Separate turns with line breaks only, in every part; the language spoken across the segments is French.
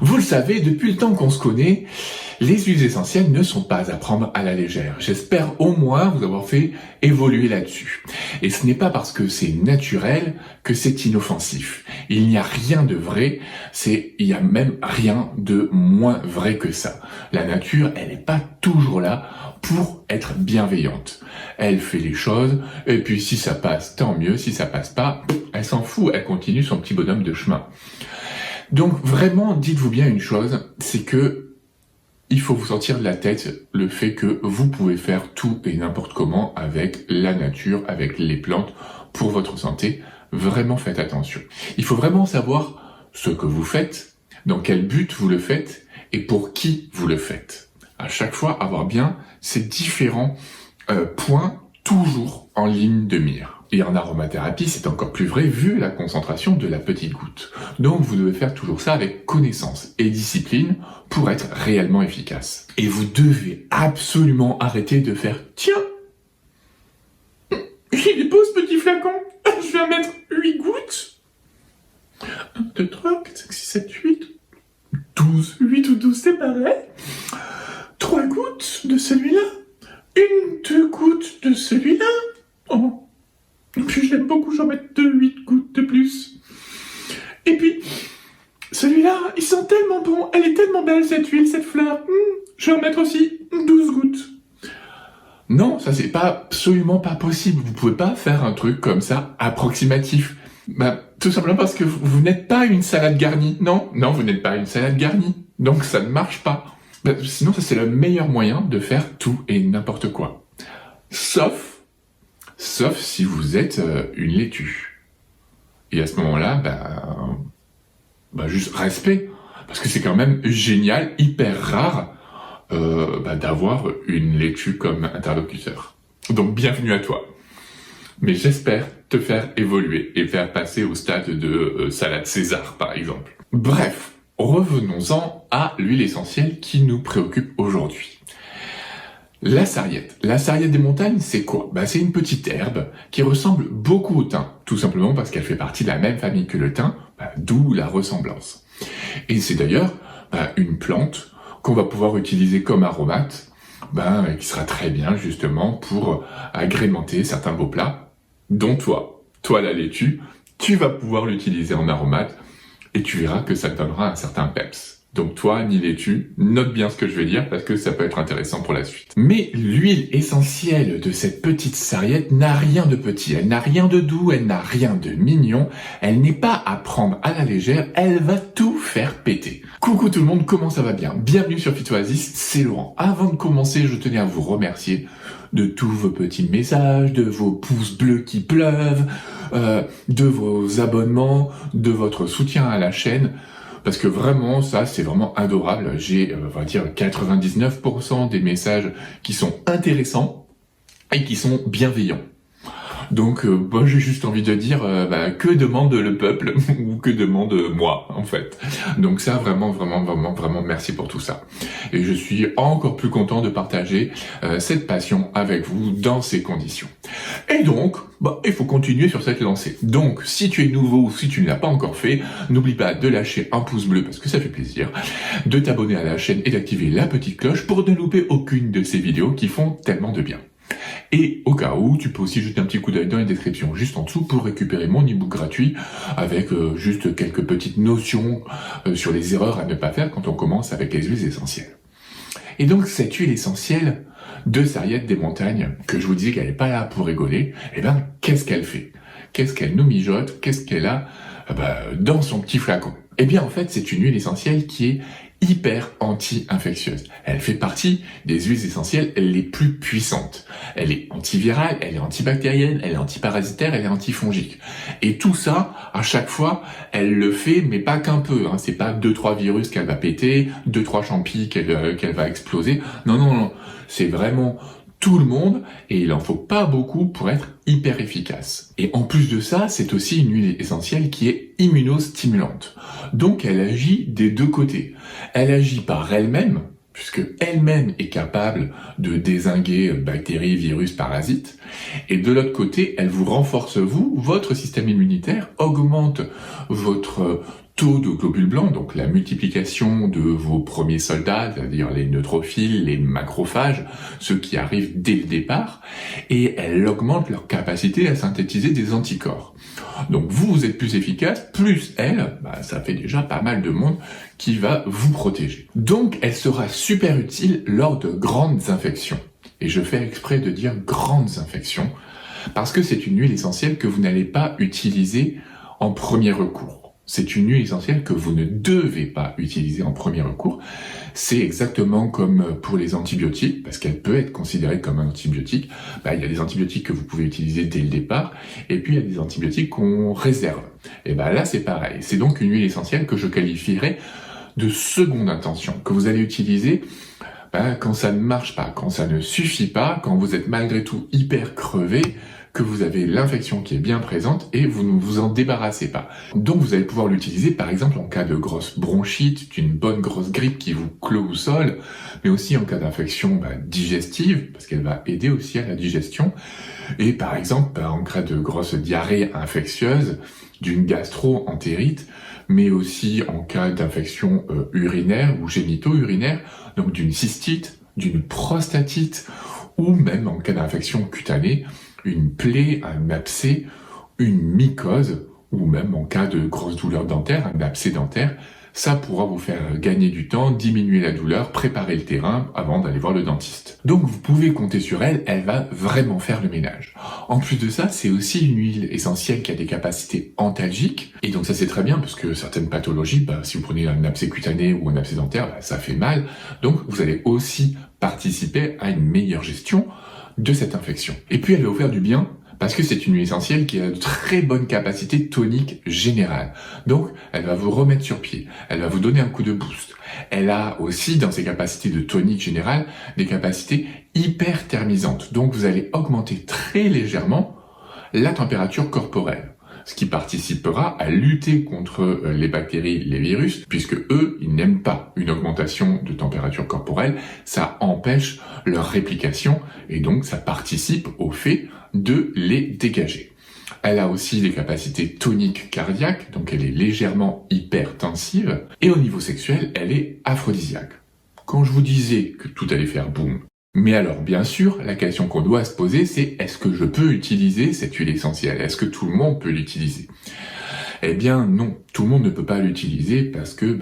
Vous le savez, depuis le temps qu'on se connaît, les huiles essentielles ne sont pas à prendre à la légère. J'espère au moins vous avoir fait évoluer là-dessus. Et ce n'est pas parce que c'est naturel que c'est inoffensif. Il n'y a rien de vrai, il y a même rien de moins vrai que ça. La nature, elle n'est pas toujours là pour être bienveillante. Elle fait les choses, et puis si ça passe, tant mieux. Si ça passe pas, elle s'en fout, elle continue son petit bonhomme de chemin. Donc vraiment, dites-vous bien une chose, c'est que il faut vous sortir de la tête le fait que vous pouvez faire tout et n'importe comment avec la nature, avec les plantes, pour votre santé. Vraiment faites attention. Il faut vraiment savoir ce que vous faites, dans quel but vous le faites et pour qui vous le faites. À chaque fois, avoir bien ces différents points toujours en ligne de mire. Et en aromathérapie, c'est encore plus vrai vu la concentration de la petite goutte. Donc vous devez faire toujours ça avec connaissance et discipline pour être réellement efficace. Et vous devez absolument arrêter de faire « Tiens, il est beau ce petit flacon, je vais en mettre 8 gouttes. 1, 2, 3, 4, 5, 6, 7, 8, 12, 8 ou 12, c'est pareil. 3 gouttes de celui-là, 1, 2 gouttes de celui-là. Oh. Et puis je l'aime beaucoup, j'en mets 8 gouttes de plus. Et puis, celui-là, il sent tellement bon, elle est tellement belle cette huile, cette fleur. Je vais en mettre aussi 12 gouttes. Non, ça c'est absolument pas possible. Vous pouvez pas faire un truc comme ça, approximatif. Tout simplement parce que vous n'êtes pas une salade garnie. Non, vous n'êtes pas une salade garnie. Donc ça ne marche pas. Sinon, ça c'est le meilleur moyen de faire tout et n'importe quoi. Sauf si vous êtes une laitue. Et à ce moment-là, juste respect. Parce que c'est quand même génial, hyper rare, d'avoir une laitue comme interlocuteur. Donc bienvenue à toi. Mais j'espère te faire évoluer et faire passer au stade de salade César, par exemple. Bref, revenons-en à l'huile essentielle qui nous préoccupe aujourd'hui. La sarriette. La sarriette des montagnes, c'est quoi? C'est une petite herbe qui ressemble beaucoup au thym, tout simplement parce qu'elle fait partie de la même famille que le thym, d'où la ressemblance. Et c'est d'ailleurs une plante qu'on va pouvoir utiliser comme aromate, qui sera très bien justement pour agrémenter certains beaux plats, dont toi la laitue, tu vas pouvoir l'utiliser en aromate et tu verras que ça te donnera un certain peps. Donc toi, ni laitue, note bien ce que je vais dire parce que ça peut être intéressant pour la suite. Mais l'huile essentielle de cette petite sarriette n'a rien de petit, elle n'a rien de doux, elle n'a rien de mignon, elle n'est pas à prendre à la légère, elle va tout faire péter. Coucou tout le monde, comment ça va bien? Bienvenue sur Phytoasis, c'est Laurent. Avant de commencer, je tenais à vous remercier de tous vos petits messages, de vos pouces bleus qui pleuvent, de vos abonnements, de votre soutien à la chaîne. Parce que vraiment, ça, c'est vraiment adorable. J'ai, on va dire, 99% des messages qui sont intéressants et qui sont bienveillants. Donc, j'ai juste envie de dire, que demande le peuple ou que demande moi, en fait. Donc ça, vraiment, merci pour tout ça. Et je suis encore plus content de partager cette passion avec vous dans ces conditions. Et donc, il faut continuer sur cette lancée. Donc, si tu es nouveau ou si tu ne l'as pas encore fait, n'oublie pas de lâcher un pouce bleu parce que ça fait plaisir, de t'abonner à la chaîne et d'activer la petite cloche pour ne louper aucune de ces vidéos qui font tellement de bien. Et au cas où, tu peux aussi jeter un petit coup d'œil dans les descriptions juste en dessous pour récupérer mon e-book gratuit avec juste quelques petites notions sur les erreurs à ne pas faire quand on commence avec les huiles essentielles. Et donc cette huile essentielle de sarriette des montagnes, que je vous disais qu'elle n'est pas là pour rigoler, qu'est-ce qu'elle fait? Qu'est-ce qu'elle nous mijote? Qu'est-ce qu'elle a dans son petit flacon? En fait, c'est une huile essentielle qui est hyper anti-infectieuse. Elle fait partie des huiles essentielles les plus puissantes. Elle est antivirale, elle est antibactérienne, elle est antiparasitaire, elle est antifongique. Et tout ça, à chaque fois, elle le fait, mais pas qu'un peu. C'est pas 2-3 virus qu'elle va péter, 2-3 champis qu'elle va exploser. Non. C'est vraiment tout le monde, et il en faut pas beaucoup pour être hyper efficace. Et en plus de ça, c'est aussi une huile essentielle qui est immunostimulante. Donc elle agit des deux côtés. Elle agit par elle-même, puisque elle-même est capable de dézinguer bactéries, virus, parasites. Et de l'autre côté, elle vous renforce votre système immunitaire, augmente votre taux de globules blancs, donc la multiplication de vos premiers soldats, c'est-à-dire les neutrophiles, les macrophages, ceux qui arrivent dès le départ, et elle augmente leur capacité à synthétiser des anticorps. Donc vous êtes plus efficace, plus elle, ça fait déjà pas mal de monde qui va vous protéger. Donc elle sera super utile lors de grandes infections. Et je fais exprès de dire grandes infections, parce que c'est une huile essentielle que vous n'allez pas utiliser en premier recours. C'est une huile essentielle que vous ne devez pas utiliser en premier recours. C'est exactement comme pour les antibiotiques, parce qu'elle peut être considérée comme un antibiotique. Il y a des antibiotiques que vous pouvez utiliser dès le départ, et puis il y a des antibiotiques qu'on réserve. Et là c'est pareil. C'est donc une huile essentielle que je qualifierais de seconde intention, que vous allez utiliser quand ça ne marche pas, quand ça ne suffit pas, quand vous êtes malgré tout hyper crevé, que vous avez l'infection qui est bien présente et vous ne vous en débarrassez pas. Donc vous allez pouvoir l'utiliser par exemple en cas de grosse bronchite, d'une bonne grosse grippe qui vous clôt au sol, mais aussi en cas d'infection digestive, parce qu'elle va aider aussi à la digestion, et par exemple en cas de grosse diarrhée infectieuse, d'une gastro-entérite, mais aussi en cas d'infection urinaire ou génito-urinaire, donc d'une cystite, d'une prostatite, ou même en cas d'infection cutanée, une plaie, un abcès, une mycose, ou même en cas de grosse douleur dentaire, un abcès dentaire, ça pourra vous faire gagner du temps, diminuer la douleur, préparer le terrain avant d'aller voir le dentiste. Donc vous pouvez compter sur elle, elle va vraiment faire le ménage. En plus de ça, c'est aussi une huile essentielle qui a des capacités antalgiques, et donc ça c'est très bien parce que certaines pathologies, si vous prenez un abcès cutané ou un abcès dentaire, ça fait mal, donc vous allez aussi participer à une meilleure gestion de cette infection. Et puis elle va vous faire du bien parce que c'est une huile essentielle qui a de très bonnes capacités toniques générales. Donc elle va vous remettre sur pied, elle va vous donner un coup de boost. Elle a aussi dans ses capacités de tonique générale des capacités hyperthermisantes. Donc vous allez augmenter très légèrement la température corporelle, ce qui participera à lutter contre les bactéries, les virus, puisque eux, ils n'aiment pas une augmentation de température corporelle, ça empêche leur réplication, et donc ça participe au fait de les dégager. Elle a aussi des capacités toniques cardiaques, donc elle est légèrement hypertensive, et au niveau sexuel, elle est aphrodisiaque. Quand je vous disais que tout allait faire boum, mais alors, bien sûr, la question qu'on doit se poser, c'est est-ce que je peux utiliser cette huile essentielle? Est-ce que tout le monde peut l'utiliser? Eh bien, non, tout le monde ne peut pas l'utiliser parce que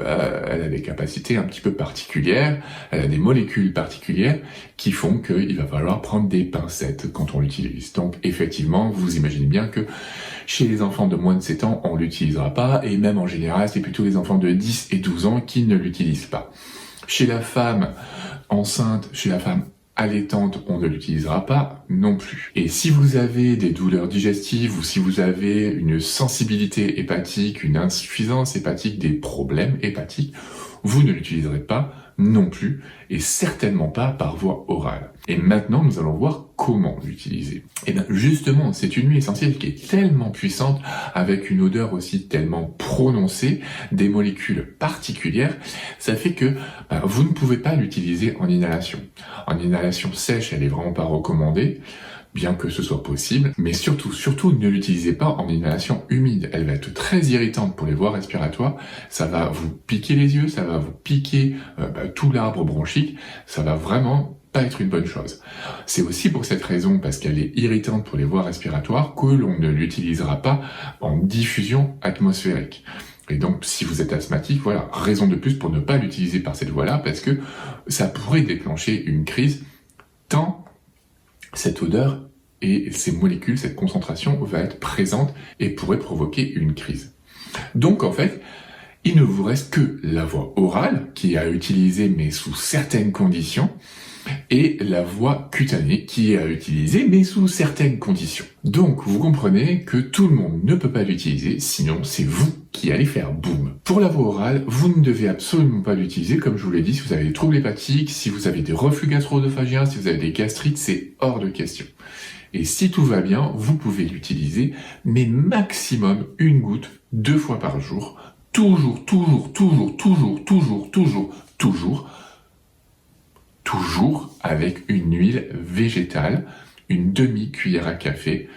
elle a des capacités un petit peu particulières, elle a des molécules particulières qui font qu'il va falloir prendre des pincettes quand on l'utilise. Donc, effectivement, vous imaginez bien que chez les enfants de moins de 7 ans, on l'utilisera pas, et même en général, c'est plutôt les enfants de 10 et 12 ans qui ne l'utilisent pas. Chez la femme enceinte, chez la femme allaitante, on ne l'utilisera pas non plus. Et si vous avez des douleurs digestives ou si vous avez une sensibilité hépatique, une insuffisance hépatique, des problèmes hépatiques, vous ne l'utiliserez pas non plus, et certainement pas par voie orale. Et maintenant, nous allons voir comment l'utiliser. Et bien justement, c'est une huile essentielle qui est tellement puissante, avec une odeur aussi tellement prononcée, des molécules particulières, ça fait que vous ne pouvez pas l'utiliser en inhalation. En inhalation sèche, elle est vraiment pas recommandée, bien que ce soit possible, mais surtout ne l'utilisez pas en inhalation humide. Elle va être très irritante pour les voies respiratoires, ça va vous piquer les yeux, ça va vous piquer tout l'arbre bronchique, ça va vraiment pas être une bonne chose. C'est aussi pour cette raison, parce qu'elle est irritante pour les voies respiratoires, que l'on ne l'utilisera pas en diffusion atmosphérique. Et donc, si vous êtes asthmatique, voilà, raison de plus pour ne pas l'utiliser par cette voie-là, parce que ça pourrait déclencher une crise, tant cette odeur et ces molécules, cette concentration va être présente et pourrait provoquer une crise. Donc en fait, il ne vous reste que la voie orale, qui est à utiliser mais sous certaines conditions, et la voie cutanée, qui est à utiliser mais sous certaines conditions. Donc vous comprenez que tout le monde ne peut pas l'utiliser, sinon c'est vous qui allez faire boum. Pour la voie orale, vous ne devez absolument pas l'utiliser, comme je vous l'ai dit, si vous avez des troubles hépatiques, si vous avez des reflux gastro-œsophagiens, si vous avez des gastrites, c'est hors de question. Et si tout va bien, vous pouvez l'utiliser, mais maximum une goutte 2 fois par jour, toujours avec une huile végétale, une demi-cuillère à café,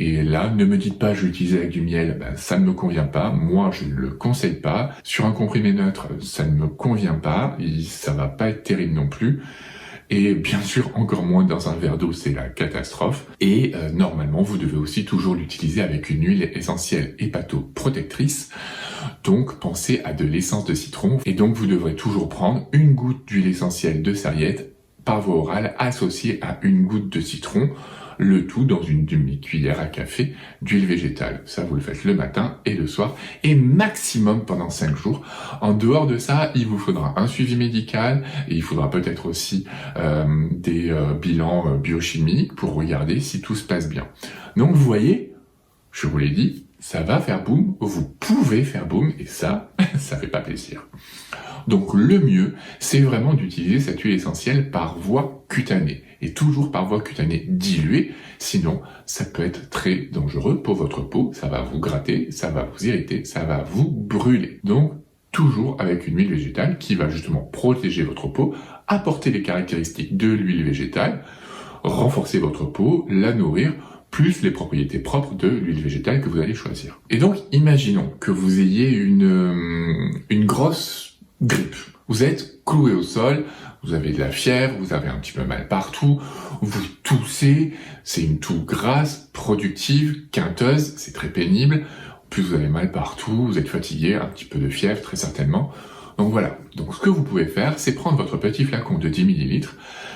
Et là, ne me dites pas je l'utilise avec du miel, ça ne me convient pas, moi je ne le conseille pas. Sur un comprimé neutre, ça ne me convient pas, et ça va pas être terrible non plus. Et bien sûr, encore moins dans un verre d'eau, c'est la catastrophe. Et normalement, vous devez aussi toujours l'utiliser avec une huile essentielle hépatoprotectrice. Donc, pensez à de l'essence de citron. Et donc, vous devrez toujours prendre une goutte d'huile essentielle de sarriette par voie orale associée à une goutte de citron. Le tout dans une demi-cuillère à café d'huile végétale. Ça, vous le faites le matin et le soir, et maximum pendant 5 jours. En dehors de ça, il vous faudra un suivi médical, et il faudra peut-être aussi des bilans biochimiques pour regarder si tout se passe bien. Donc, vous voyez, je vous l'ai dit, ça va faire boum, vous pouvez faire boum, et ça, ça fait pas plaisir. Donc le mieux, c'est vraiment d'utiliser cette huile essentielle par voie cutanée, et toujours par voie cutanée diluée, sinon ça peut être très dangereux pour votre peau, ça va vous gratter, ça va vous irriter, ça va vous brûler. Donc toujours avec une huile végétale qui va justement protéger votre peau, apporter les caractéristiques de l'huile végétale, renforcer votre peau, la nourrir, plus les propriétés propres de l'huile végétale que vous allez choisir. Et donc, imaginons que vous ayez une grosse grippe. Vous êtes cloué au sol, vous avez de la fièvre, vous avez un petit peu mal partout, vous toussez, c'est une toux grasse, productive, quinteuse, c'est très pénible. En plus, vous avez mal partout, vous êtes fatigué, un petit peu de fièvre, très certainement. Donc voilà. Donc ce que vous pouvez faire, c'est prendre votre petit flacon de 10 ml,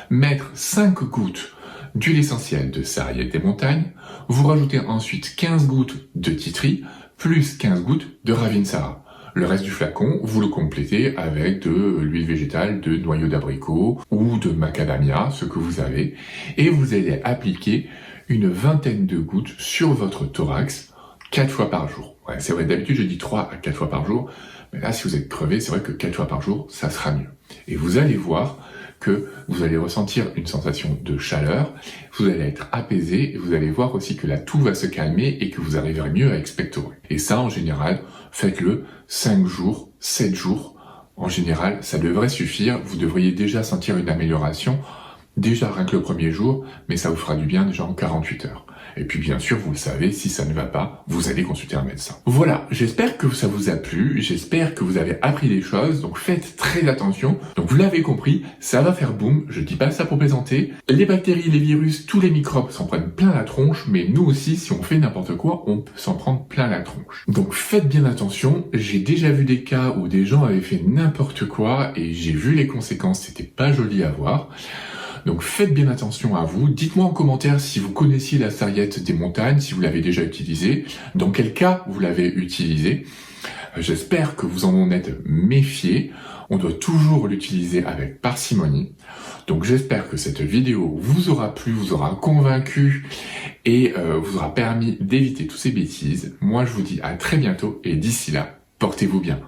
mettre 5 gouttes d'huile essentielle de sarriette des montagnes, vous rajoutez ensuite 15 gouttes de titri, plus 15 gouttes de ravinsara. Le reste du flacon, vous le complétez avec de l'huile végétale de noyau d'abricot ou de macadamia, ce que vous avez, et vous allez appliquer une vingtaine de gouttes sur votre thorax 4 fois par jour. Ouais, c'est vrai, d'habitude je dis 3 à 4 fois par jour, mais là si vous êtes crevé, c'est vrai que 4 fois par jour, ça sera mieux. Et vous allez voir que vous allez ressentir une sensation de chaleur, vous allez être apaisé, et vous allez voir aussi que la toux va se calmer et que vous arriverez mieux à expectorer. Et ça, en général, faites-le 5 jours, 7 jours. En général, ça devrait suffire. Vous devriez déjà sentir une amélioration, déjà rien que le premier jour, mais ça vous fera du bien déjà en 48 heures. Et puis bien sûr, vous le savez, si ça ne va pas, vous allez consulter un médecin. Voilà, j'espère que ça vous a plu, j'espère que vous avez appris des choses, donc faites très attention. Donc vous l'avez compris, ça va faire boum, je dis pas ça pour plaisanter. Les bactéries, les virus, tous les microbes s'en prennent plein la tronche, mais nous aussi, si on fait n'importe quoi, on peut s'en prendre plein la tronche. Donc faites bien attention, j'ai déjà vu des cas où des gens avaient fait n'importe quoi, et j'ai vu les conséquences, c'était pas joli à voir. Donc faites bien attention à vous. Dites-moi en commentaire si vous connaissiez la sarriette des montagnes, si vous l'avez déjà utilisée, dans quel cas vous l'avez utilisée. J'espère que vous en êtes méfiés. On doit toujours l'utiliser avec parcimonie. Donc j'espère que cette vidéo vous aura plu, vous aura convaincu et vous aura permis d'éviter toutes ces bêtises. Moi je vous dis à très bientôt et d'ici là, portez-vous bien.